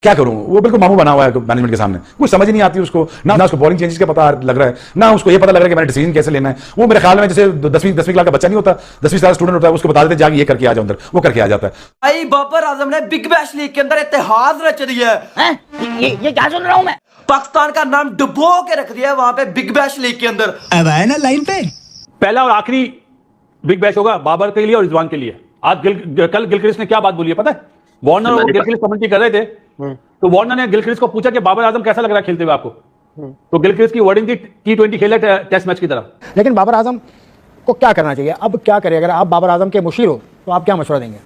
क्या करूं, वो बिल्कुल मामू बना हुआ है मैनेजमेंट के सामने, कुछ समझ ही नहीं आती उसको ना उसको बॉलिंग चेंजेस का पता लग रहा है, ना उसको ये पता लग रहा है कि मैंने डिसीजन कैसे लेना है। वो मेरे ख्याल में जैसे 10वीं क्लास का बच्चा नहीं होता, 10वीं साल स्टूडेंट होता है, उसको बता देते जाके ये करके आ जाओ अंदर, वो करके आ जाता है। भाई बाबर आजम ने बिग बैश लीग के अंदर इतिहास रच दिया है। ये क्या सुन रहा हूं मैं? पाकिस्तान का नाम डुबो के रख दिया है वहां पे बिग बैश लीग के अंदर। अब आए ना लाइन पे। पहला और आखिरी बिग बैश होगा बाबर के लिए और रिजवान के लिए। आज कल गिलक्रिस्ट ने क्या बात बोली है पता है? वार्नर और गिलक्रिस्ट कमेंट्री कर रहे थे, तो वार्नर ने गिलक्रिस्ट को पूछा कि बाबर आजम कैसा लग रहा है खेलते हुए आपको, तो गिलक्रिस्ट की वर्डिंग थी T20 खेला टेस्ट मैच की तरह। लेकिन बाबर आजम को क्या करना चाहिए, अब क्या करें? अगर आप बाबर आजम के मुशीर हो तो आप क्या मशवरा देंगे?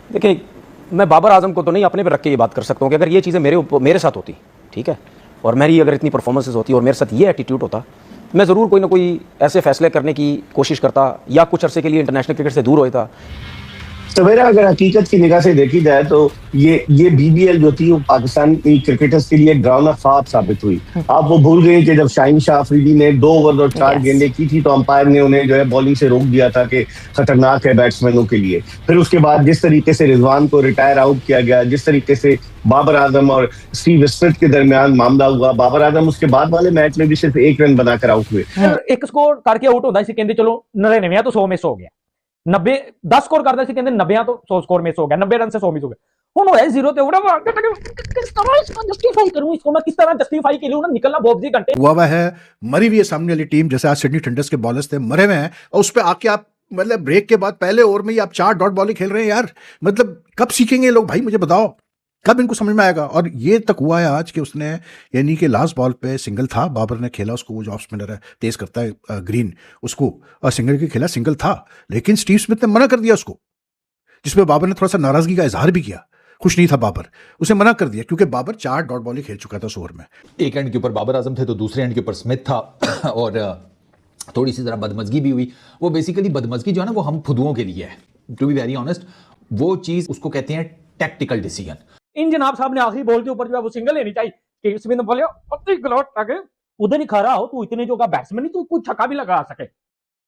देखिए, मैं बाबर आजम को तो नहीं अपने पे रख के ये बात कर सकता हूँ कि अगर ये चीज़ें मेरे साथ होती, ठीक है, और मेरी अगर इतनी परफॉर्मेंसेज होती और मेरे साथ ये एटीट्यूड होता, मैं ज़रूर कोई ना कोई ऐसे फैसले करने की कोशिश करता या कुछ अरसे के लिए इंटरनेशनल क्रिकेट से दूर होता। सवेरा अगर हकीकत की निगाह से देखी जाए तो ये बीबीएल जो थी वो पाकिस्तान की क्रिकेटर्स के लिए ग्राउंड ऑफ ख्वाब साबित हुई। आप वो भूल गए कि जब शाहीन शाह अफरीदी ने 2 ओवर और 4 गेंदें की थी तो अंपायर ने उन्हें जो है बॉलिंग से रोक दिया था कि खतरनाक है बैट्समैनों के लिए। फिर उसके बाद जिस तरीके से रिजवान को रिटायर आउट किया गया, जिस तरीके से बाबर आजम और स्टीव स्मिथ के दरमियान मामला हुआ, बाबर आजम उसके बाद वाले मैच में भी सिर्फ 1 रन बनाकर आउट हुए। एक स्कोर करके आउट होता सी कहते चलो 99 तो 100 मिस हो गया, 90 10 स्कोर करता सी कहते 90 तो 100 स्कोर मिस हो गया, 90 रन से 100 मिस हो गया। हुन होया 0 ते उड़ा किस तरह इसको जस्टिफाई करूं, इसको मैं किस तरह जस्टिफाई करूं ना, निकलना बहुत जी घंटे हुआ है। मरी हुई है सामने वाली टीम, जैसे आज सिडनी थंडर्स के बॉलर्स थे मरे हुए हैं, और उस पर आके आप मतलब ब्रेक के बाद पहले ओवर में ही आप 4 डॉट बॉलिंग खेल रहे हैं यार। मतलब कब सीखेंगे लोग भाई, मुझे बताओ कब इनको समझ में आएगा? और ये तक हुआ है आज कि उसने यानी कि लास्ट बॉल पे सिंगल था, बाबर ने खेला उसको, वो जो ऑफ स्पिनर है तेज करता है ग्रीन, उसको और सिंगल के खेला, सिंगल था, लेकिन स्टीव स्मिथ ने मना कर दिया उसको, जिसमें बाबर ने थोड़ा सा नाराजगी का इजहार भी किया। खुश नहीं था बाबर, उसे मना कर दिया क्योंकि बाबर 4 डॉट बॉलिंग खेल चुका था उस ओवर में। एक एंड के ऊपर बाबर आजम थे तो दूसरे एंड के ऊपर स्मिथ था और थोड़ी सी जरा बदमजगी भी हुई। वो बेसिकली बदमजगी जो है ना वो हम फुदुओं के लिए है, टू बी वेरी ऑनेस्ट। वो चीज उसको कहते हैं टैक्टिकल डिसीजन। इन जनाब साहब ने आखिरी बॉल के ऊपर जो है वो सिंगल लेनी चाहिए। स्टीव स्मिथ ने बोले पत्ती गलौट आगे उधर ही खड़ा हो, तू इतने जो का बैट्समैन नहीं, तू कुछ छक्का भी लगा सके।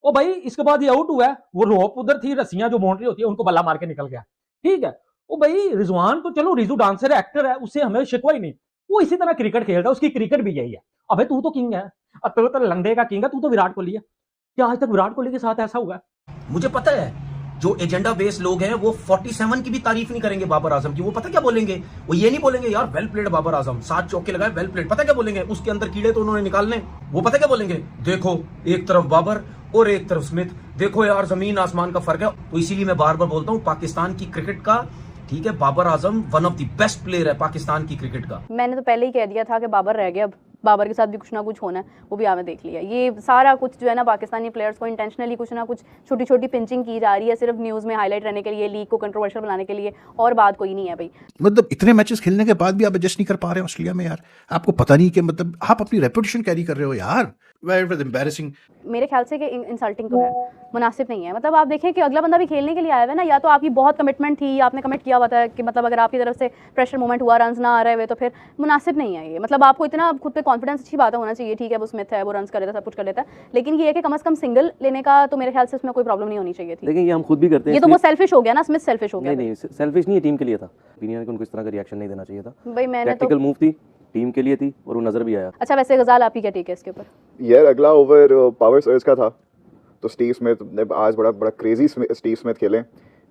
ओ भाई इसके बाद ये आउट हुआ है, वो रोप उधर थी, रस्सियां जो बाउंड्री होती है उनको बल्ला मार के निकल गया, ठीक है। ओ भाई रिजवान तो चलो रिजू डांसर है, एक्टर है, उससे हमें शिकवा ही नहीं, वो इसी तरह क्रिकेट खेलता है, उसकी क्रिकेट भी यही है। अबे तू तो किंग है, तू तो लंडे का किंग है, तू तो विराट कोहली है। क्या आज तक विराट कोहली के साथ ऐसा हुआ है? मुझे पता है जो एजेंडा बेस्ड लोग हैं वो 47 की भी तारीफ नहीं करेंगे बाबर आजम की। वो पता क्या बोलेंगे? वो ये नहीं बोलेंगे यार वेल प्लेड बाबर आजम, 7 चौके लगाए वेल प्लेड। पता क्या बोलेंगे? उसके अंदर कीड़े तो उन्होंने निकालने। वो पता क्या बोलेंगे? देखो एक तरफ बाबर और एक तरफ स्मिथ, देखो यार जमीन आसमान का फर्क है। तो इसीलिए मैं बार बार बोलता हूँ पाकिस्तान की क्रिकेट का, ठीक है, Babar Azam one of the best player है पाकिस्तान की क्रिकेट का। मैंने तो पहले ही कह दिया था कि बाबर रह गया, अब बाबर के साथ भी कुछ ना कुछ होना है, वो भी आपने देख लिया। ये सारा कुछ जो है ना पाकिस्तानी प्लेयर्स को इंटेंशनली कुछ ना कुछ छोटी छोटी पिंचिंग की जा रही है, सिर्फ न्यूज़ में हाईलाइट रहने के लिए, लीग को कंट्रोवर्शियल बनाने के लिए, और बात कोई नहीं है भाई। मतलब इतने मैचेस खेलने के बाद भी आप एडजस्ट नहीं कर पा रहे हैं ऑस्ट्रेलिया में यार। आपको पता नहीं कि मतलब आप अपनी रेपुटेशन कैरी कर रहे हो यार। Very embarrassing. मेरे ख्याल से कि इंसल्टिंग तो है, मुनासिब नहीं है। मतलब आप देखें कि अगला बंदा भी खेलने के लिए आया हुआ है ना, या तो आपकी बहुत कमिटमेंट थी, आपने कमिट किया हुआ था कि मतलब अगर आपकी तरफ से प्रेशर मूवमेंट हुआ, रन्स ना आ रहे हुए, तो फिर मुनासिब नहीं है ये। मतलब आपको इतना खुद पे कॉन्फिडेंस, अच्छी बात होना चाहिए, ठीक है वो स्मिथ है, वो रन्स कर लेता है, सब कुछ कर लेता है, लेकिन ये है कि कम से कम सिंगल लेने का तो मेरे ख्याल से इसमें कोई प्रॉब्लम नहीं होनी चाहिए थी। लेकिन ये हम खुद भी करते हैं। ये तो वो सेल्फिश हो गया ना, स्मिथ सेल्फिश हो गया। नहीं सेल्फिश नहीं है, टीम के लिए था। ओपिनियन उनको इस तरह का रिएक्शन नहीं देना चाहिए था भाई। मैंने तो टैक्टिकल मूव थी, टीम के लिए थी और वो नजर भी आया। अच्छा वैसे गजाल आपकी क्या टेक है इसके ऊपर? यार अगला ओवर पावर सर्ज का था तो स्टीव स्मिथ ने आज बड़ा क्रेजी स्टीव स्मिथ खेले।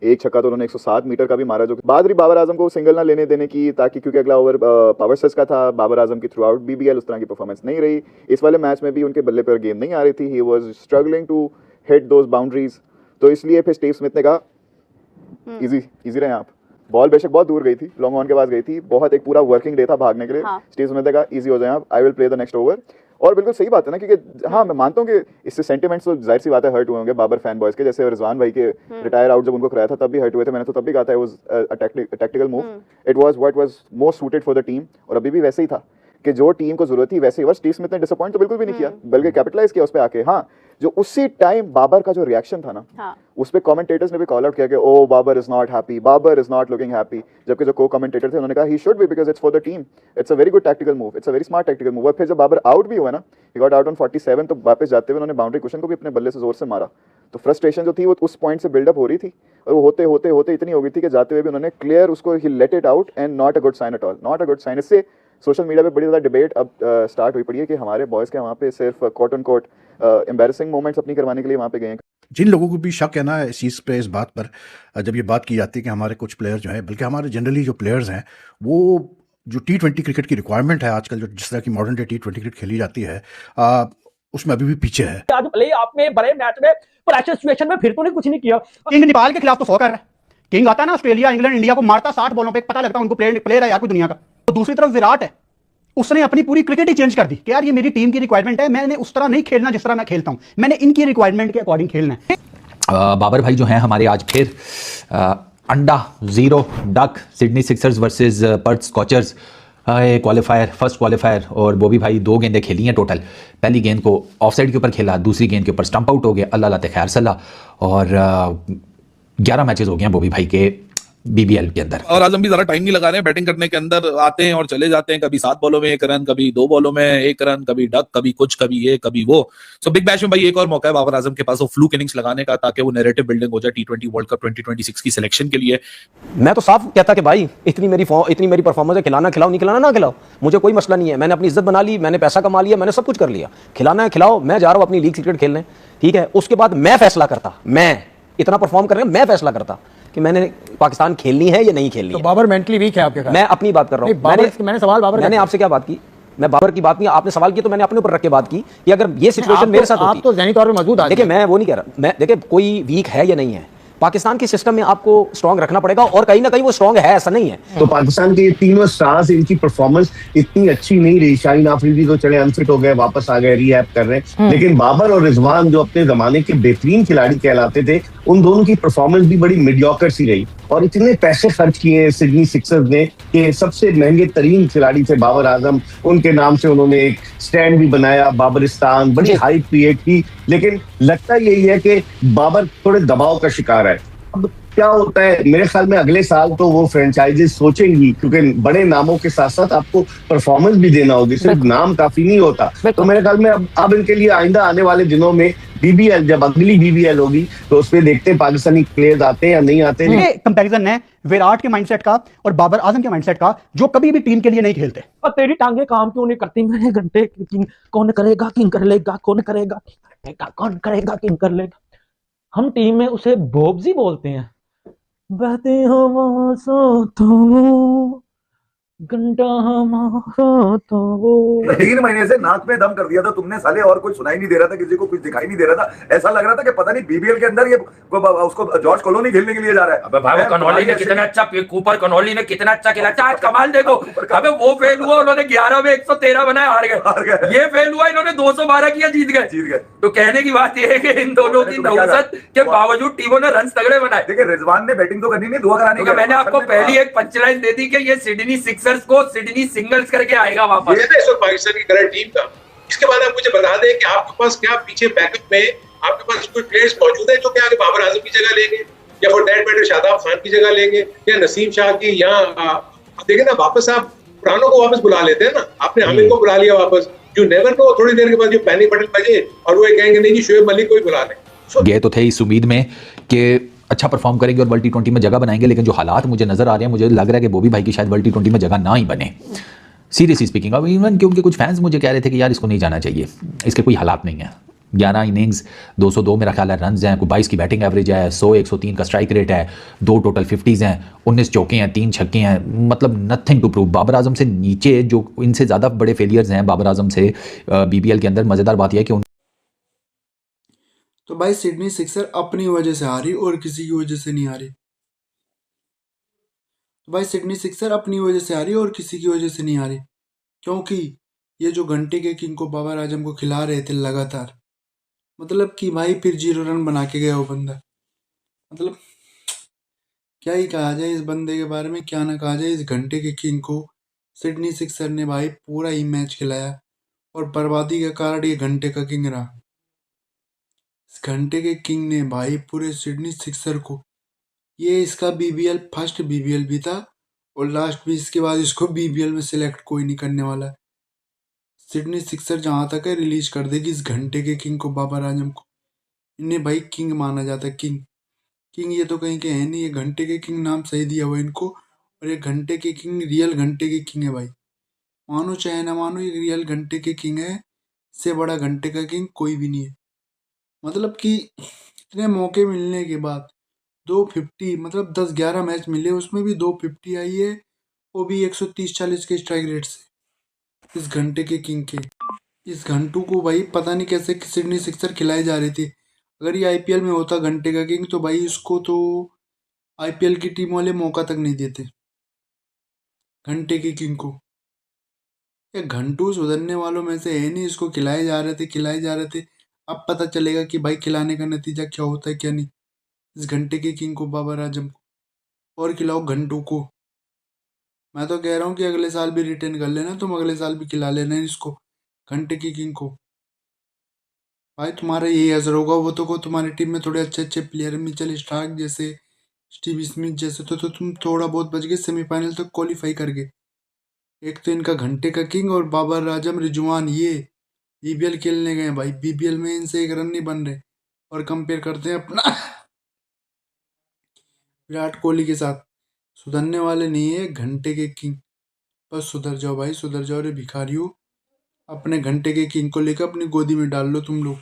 एक छक्का तो उन्होंने 107 मीटर का भी मारा, जो बात रही बाबर आजम को सिंगल ना लेने देने की, ताकि क्योंकि अगला ओवर पावर सर्ज का था। बाबर आजम की थ्रू आउट बीबीएल उस तरह की परफॉर्मेंस नहीं रही। इस वाले मैच में भी उनके बल्ले पर गेंद नहीं आ रही थी, he was struggling to hit those boundaries. तो इसलिए फिर स्टीव स्मिथ ने कहा इजी रहे आप। बॉल बेशक बहुत दूर गई थी, लॉन्ग ऑन के पास गई थी, बहुत एक पूरा वर्किंग डे था भागने के लिए। स्टीव स्मिथ ने कहा इजी हो जाए आप, I will play the next over. और बिल्कुल सही बात है ना, क्योंकि हाँ मैं मानता हूँ कि इससे सेंटिमेंट्स तो जाहिर सी बात है हर्ट हुए होंगे बाबर फैन बॉयज के। जैसे रिजवान भाई के रिटायर आउट जब उनको कराया था तब भी हर्ट हुए थे, मैंने तो तब भी कहा था it was a tactical move, it was what was most suited for the team. और अभी भी वैसे ही था कि जो टीम को जरूरत थी वैसे ही हुआ। स्टीव स्मिथ ने डिसअपॉइंट तो बिल्कुल भी नहीं किया, बल्कि कैपिटलाइज किया उस पे आके। हाँ जो उसी टाइम बाबर का जो रिएक्शन था ना, उस पे कमेंटेटर्स ने भी कॉल आउट किया कि oh Babar is not happy, Babar is not looking happy, जबकि जो को कमेंटेटर थे उन्होंने कहा he should be because it's for the team, it's a very good tactical move, it's a very smart tactical move. और फिर जब बाबर आउट भी हुआ ना, ही गॉट आउट ऑन 47, तो वापस जाते हुए उन्होंने बाउंड्री कुशन को भी अपने बल्ले से जोर से मारा। तो फ्रस्ट्रेशन जो थी वो उस पॉइंट से बिल्डअप हो रही थी, और वो होते होते होते इतनी हो गई थी कि जाते हुए भी उन्होंने क्लियर उसको he let it out, and not a good sign at all, not a good sign. इससे सोशल मीडिया पे बड़ी ज़्यादा डिबेट अब स्टार्ट हुई पड़ी है कि हमारे बॉयज़ के वहाँ पे सिर्फ quote end quote embarrassing moments अपनी करवाने के लिए वहाँ पे गए हैं। जिन लोगों को भी शक है ना इस चीज़ पे, इस बात पर, जब ये बात की जाती है कि हमारे कुछ प्लेयर जो हैं, बल्कि हमारे जनरली जो प्लेयर्स हैं, वो जो T20 क्रिकेट की रिक्वायरमेंट है आजकल, जो जिस तरह की मॉडर्न डे T20 क्रिकेट खेली जाती है, उसमें अभी भी पीछे है। आज प्ले आप में बड़े मैच में प्रेशर सिचुएशन में फिर तो कुछ नहीं किया। किंग नेपाल के खिलाफ तो 100 कर रहा है। किंग आता है ना ऑस्ट्रेलिया, इंग्लैंड, इंडिया को मारता 60 बॉलों पे, पता लगता है उनको प्लेयर है यार कोई दुनिया का। तो दूसरी तरफ विराट है, उसने अपनी पूरी क्रिकेट ही चेंज कर दी कि यार ये मेरी टीम की रिक्वायरमेंट है, मैंने उस तरह नहीं खेलना जिस तरह मैं खेलता हूं, मैंने इनकी रिक्वायरमेंट के अकॉर्डिंग खेलना है। बाबर भाई जो हैं हमारे आज फिर अंडा 0 duck Sydney Sixers versus Perth scorchers qualifier, first qualifier, और बॉबी भाई 2 गेंदें खेली हैं टोटल। पहली गेंद को ऑफसाइड के ऊपर खेला, दूसरी गेंद के ऊपर स्टंप आउट हो गया, अल्लाह अल्लाह खैर सल्ला, और 11 मैचेस हो गए हैं बॉबी भाई के बीबीएल के अंदर। और आजम भी ज्यादा टाइम नहीं लगा रहे हैं बैटिंग करने के अंदर, आते हैं और चले जाते हैं, कभी 7 बॉलों में 1 रन, कभी 2 बॉलों में 1 रन, कभी डक, कभी कुछ, कभी ये कभी वो। सो बिग बैश में भाई एक और मौका है बाबर आजम के पास वो फ्लूक इनिंग्स लगाने का, ताकि वो नैरेटिव बिल्डिंग हो जाए T20 वर्ल्ड कप 2026 की सिलेक्शन के लिए। मैं तो साफ कहता कि भाई इतनी मेरी परफॉर्मेंस है, खिलाना खिलाओ, नहीं खिलाना ना खिलाओ, मुझे कोई मसला नहीं है, मैंने अपनी इज्जत बना ली, मैंने पैसा कमा लिया, मैंने सब कुछ कर लिया, खिलाना है खिलाओ, मैं जा रहा हूं अपनी लीग क्रिकेट खेलने, ठीक है। उसके बाद मैं फैसला करता, मैं इतना परफॉर्म कर रहा हूं, मैं फैसला करता कि मैंने पाकिस्तान खेलनी है या नहीं खेलनी है। बाबर मेंटली वीक है आपके, मैं अपनी बात कर रहा हूं, मैंने सवाल बाबर, मैंने आपसे क्या बात की, मैं बाबर की बात नहीं, आपने सवाल किया तो मैंने अपने ऊपर रख के बात की कि अगर ये सिचुएशन मेरे साथ होती, आप तो ज़हनी तौर पे मौजूद, देखिए मैं वो नहीं कह रहा, मैं देखिए कोई वीक है या नहीं है, पाकिस्तान के सिस्टम में आपको स्ट्रांग रखना पड़ेगा, और कहीं ना कहीं वो स्ट्रांग है, ऐसा नहीं है। तो पाकिस्तान के ये तीनों स्टार्स, इनकी परफॉर्मेंस इतनी अच्छी नहीं रही। शाहीन आफरीदी तो चले अनफिट हो गए, वापस आ गए, रीहैब कर रहे हैं, लेकिन बाबर और रिजवान जो अपने जमाने के बेहतरीन खिलाड़ी कहलाते थे, उन दोनों की परफॉर्मेंस भी बड़ी मीडियोकर सी रही। और इतने पैसे खर्च किए सिडनी सिक्सर्स ने कि सबसे महंगे तरीन खिलाड़ी थे बाबर आजम, उनके नाम से उन्होंने एक स्टैंड भी बनाया, बाबरिस्तान, बड़ी हाइप क्रिएट की, लेकिन लगता यही है कि बाबर थोड़े दबाव का शिकार है। अब क्या होता है, मेरे ख्याल में अगले साल तो वो फ्रेंचाइजीज सोचेंगी, क्योंकि बड़े नामों के साथ साथ आपको परफॉर्मेंस भी देना होगी, सिर्फ नाम काफी नहीं होता। तो मेरे ख्याल में अब इनके लिए आइंदा आने वाले दिनों में बीबीएल, जब अगली बीबीएल होगी तो उसमें देखते हैं पाकिस्तानी प्लेयर्स आते हैं या नहीं आते। ये कंपैरिजन है विराट के माइंडसेट का और बाबर आजम के माइंडसेट का, जो कभी भी टीम के लिए नहीं खेलते। और तेरी टांगे काम क्यों नहीं करती? मैंने घंटे किंग कौन करेगा, किंग कर लेगा, कौन करेगा, कौन करेगा, किंग कर लेगा। हम टीम में उसे बोब्जी बोलते हैं। बहते हवा तो घंटा हमारा तो वो। 3 महीने से नाक में दम कर दिया था तुमने साले, और कुछ सुनाई नहीं दे रहा था, किसी को कुछ दिखाई नहीं दे रहा था, ऐसा लग रहा था कि पता नहीं बीबीएल के अंदर ये उसको जॉर्ज कॉलोनी खेलने के लिए जा रहा है। अबे भाई कनौली ने कितना अच्छा, कूपर कनौली ने कितना अच्छा खेला, आज कमाल देखो। अबे वो फेल हुआ, उन्होंने 11 में 113 बनाया, हार गए। ये फेल हुआ, इन्होंने 212 किया, जीत गए। तो कहने की बात ये है कि इन दोनों की नौसत के बावजूद टीमों ने रन तगड़े बनाए। देखिए रिजवान ने बैटिंग तो करनी नहीं, दुआ कराने का। मैंने आपको पहली एक पंचलाइन दे दी कि ये सिडनी सिक्सर्स को सिडनी सिंगल्स करके आएगा वापस। ये इस वक्त पाकिस्तान की करंट टीम का। इसके बाद आप मुझे बता दें कि आपके पास क्या पीछे बैकअप में आपके पास कोई प्लेयर्स मौजूद है जो कि आगे बाबर आजम की जगह लेंगे, या for that matter Shadab Khan की जगह लेंगे, या नसीम शाह की, या देखिए ना वापस आप पुरानों को वापस बुला लेते हैं ना। आपने आमिर को बुला लिया वापस, यू नेवर नो, थोड़ी देर के बाद जो पैनिक बटन बजे और वो कहेंगे नहीं जी शोएब मलिक को ही बुला लें। गए तो थे इस उम्मीद में कि अच्छा परफॉर्म करेंगे और वर्ल्ड T20 में जगह बनाएंगे, लेकिन जो हालात मुझे नजर आ रहे हैं, मुझे लग रहा है कि बॉबी भाई की शायद वर्ल्ड T20 में जगह ना ही बने। सीरियसली स्पीकिंग, अब इवन क्योंकि कुछ फैंस मुझे कह रहे थे कि यार इसको नहीं जाना चाहिए, इसके कोई हालात नहीं है। 11 इनिंग्स 202 मेरा ख्याल है रन हैं, 22 की बैटिंग एवरेज है, 101 का स्ट्राइक रेट है, 2 टोटल 50s हैं, 19 चौके हैं, 3 छक्के हैं, मतलब nothing to prove. Babar Azam से नीचे जो इनसे ज़्यादा बड़े फेलियर्स हैं बाबर आजम से बीबीएल के अंदर। मज़ेदार बात यह है कि तो भाई सिडनी सिक्सर अपनी वजह से हारी और किसी की वजह से नहीं हारी। तो भाई सिडनी सिक्सर अपनी वजह से हारी और किसी की वजह से नहीं हारी, क्योंकि ये जो घंटे के किंग को बाबर आजम को खिला रहे थे लगातार, मतलब कि भाई फिर 0 रन बना के गया वो बंदा। मतलब क्या ही कहा जाए इस बंदे के बारे में, क्या ना कहा जाए। इस घंटे के किंग को सिडनी सिक्सर ने भाई पूरा ही मैच खिलाया और बर्बादी का कारण ये घंटे का किंग रहा। इस घंटे के किंग ने भाई पूरे सिडनी सिक्सर को, ये इसका बीबीएल फर्स्ट बीबीएल भी था और लास्ट भी, इसके बाद इसको बीबीएल में सिलेक्ट कोई नहीं करने वाला। सिडनी सिक्सर जहाँ तक है रिलीज कर देगी इस घंटे के किंग को, बाबर आजम को। इन्हें भाई किंग माना जाता है, किंग। किंग ये तो कहीं के है नहीं, ये घंटे के किंग नाम सही दिया हुआ इनको, और ये घंटे के किंग रियल घंटे के किंग है भाई। मानो चाहे ना मानो, ये रियल घंटे के किंग है। इससे बड़ा घंटे का किंग कोई भी नहीं है। मतलब कि इतने मौके मिलने के बाद 250, मतलब 10-11 मैच मिले, उसमें भी 250 आई है, वो भी 130-40 के स्ट्राइक रेट से इस घंटे के किंग के। इस घंटू को भाई पता नहीं कैसे सिडनी सिक्सर खिलाए जा रहे थे। अगर ये आईपीएल में होता घंटे का किंग, तो भाई इसको तो आईपीएल की टीम वाले मौका तक नहीं देते घंटे के किंग को। ये घंटू सुधरने वालों में से है नहीं, इसको खिलाए जा रहे थे। अब पता चलेगा कि भाई खिलाने का नतीजा क्या होता है क्या नहीं। इस घंटे के किंग को, बाबर आजम को, और खिलाओ घंटू को। मैं तो कह रहा हूँ कि अगले साल भी रिटेन कर लेना, तुम अगले साल भी खिला लेना इसको, घंटे की किंग को। भाई तुम्हारा यही असर होगा। वो तो को तुम्हारी टीम में थोड़े अच्छे अच्छे प्लेयर, मिचेल स्टार्क जैसे, स्टीव स्मिथ जैसे, तो तुम थोड़ा बहुत बच गए, सेमीफाइनल तक क्वालिफाई कर गए। एक तो इनका घंटे का किंग और बाबर आजम, रिजवान, ये बीबीएल खेलने गए भाई, बीबीएल में इनसे एक रन नहीं बन रहे, और कंपेयर करते हैं अपना विराट कोहली के साथ। सुधरने वाले नहीं है घंटे के किंग। बस सुधर जाओ भाई, सुधर जाओ रे भिखारियों। अपने घंटे के किंग को लेकर अपनी गोदी में डाल लो तुम लोग।